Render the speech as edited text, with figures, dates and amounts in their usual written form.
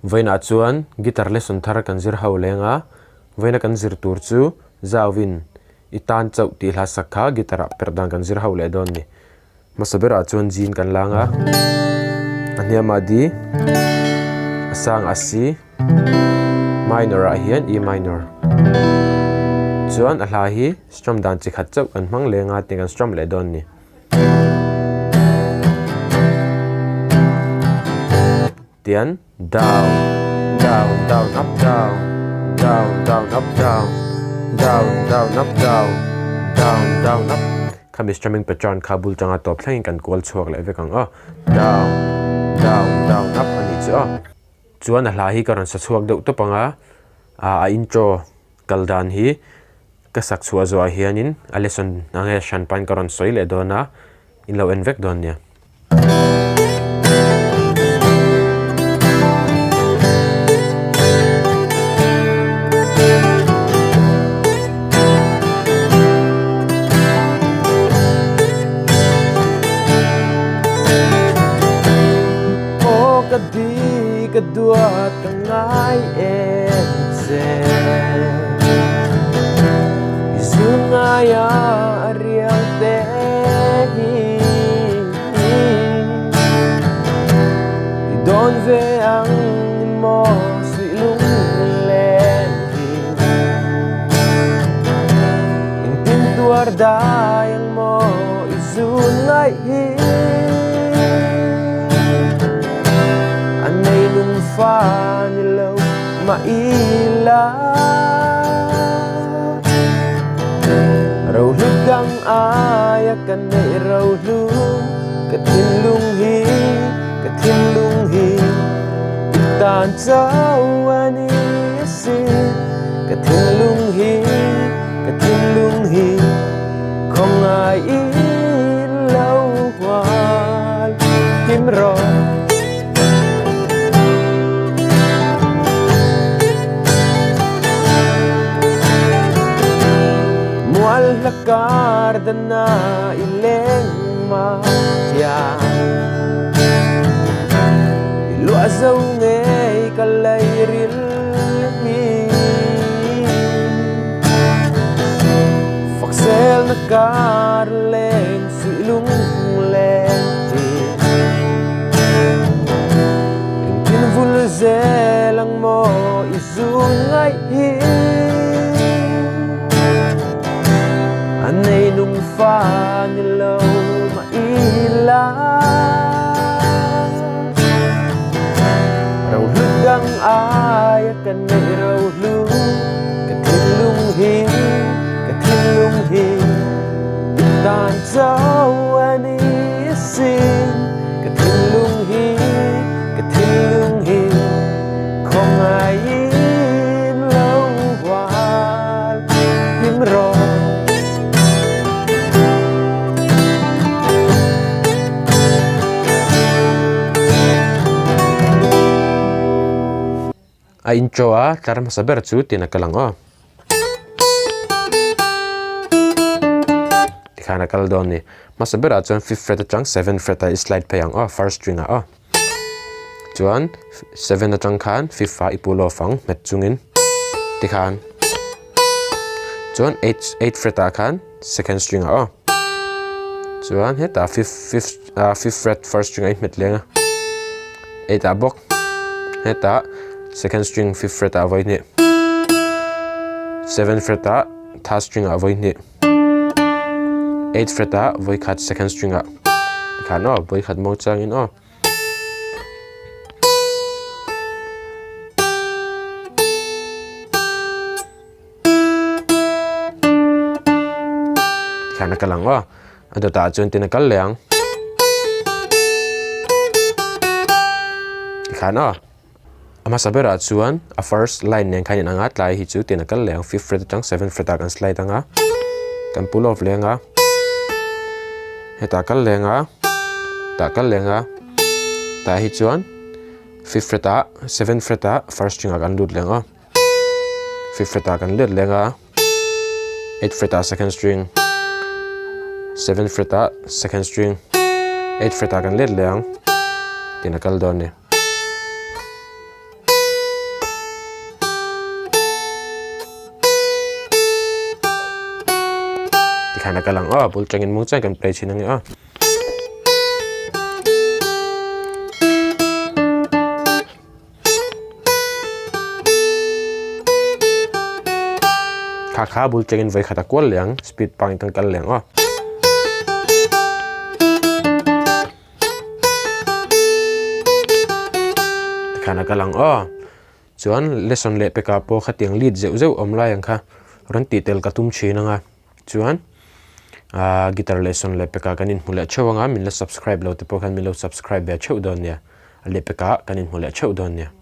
voina chuan guitar lesson thar kan zir ho lenga voina kan zir tur chu Jaui itan chauh ti hla sakha guitar perdan kan zir ho le don ni masabera chuan jin kan langa aniama di asang asi minor a hian E minor chuan a hla hi strum dan chi khat chauh kan hmang lenga ti kan strum le don ni tian down down down up down down down up down down down up down down down up kami strumming pattern kabul changa top thleng kan kol chuak le vekang down down down up ani chu chuan a hla hi karon sa chuak deuh to panga a intro kaldan hi ka sak chua zo hianin a lesson ange shan pan karon soi le dona in lo en vek don nia kedua tengai ence izungaya ariang tehi idon ve ang mo silung len in pintuar dayang mo izungay pha ni lâu mà ila râu lúc găng ai cần nệ râu lung cái thiên lung hi tàn cháu anh xin cái thiên lung hi không ai lâu qua tim rồi lakar dana ileng ma ya lu azau ngei kalai ril hi faksel nakar leng suilung leng hi tin vul zelang mo izungai hi anay nung pha ni lâu mà ila râu lúc găng ai cần nệ râu lung cái thiên lung hi tàn cháu anh xin cái thiên lung hi không ai lâu qua tim rồi a intro a tlar masaber chu tina kalang tikhana kal don ni masaber a chuan 5th fret atang 7th fret a slide payang first string a chuan 7 atang khan 5th fa ipulo fang met chungin tikhan chuan 8th fret a khan second string a chuan heta 5th fret first string a met lenga 8 a bok heta second string 5th fret a voi ni 7th fret a third string a voi ni 8th fret a voi khat second string a khan voi khat mo changin khana kalang ado ta chon tin kal leang khana ama sabera chuan a first line nen khain anga tlai hi chu tin kal leang 5th fret atang 7th fret kan slide anga kan pull off lenga heta kal lenga ta hi chuan 5th fret a 7th fret a first string kan lut lenga 5th fret a kan lut lenga 8th fret a second string 7th fret a second string 8th fret a kan lut leang tin kal don ni khana kalang bul changin mung chang kan play chinang kha bul changin vai khata kwal liang speed pang kan kal liang khana kalang chuan lesson le peka po khatiang lead zeu om lai ang kha ran ti tel katum china nga chuan guitar lesson le peka kanin hmula chawanga min la subscribe lo te po kan min lo subscribe be chau don nia le peka kanin hmula chau don nia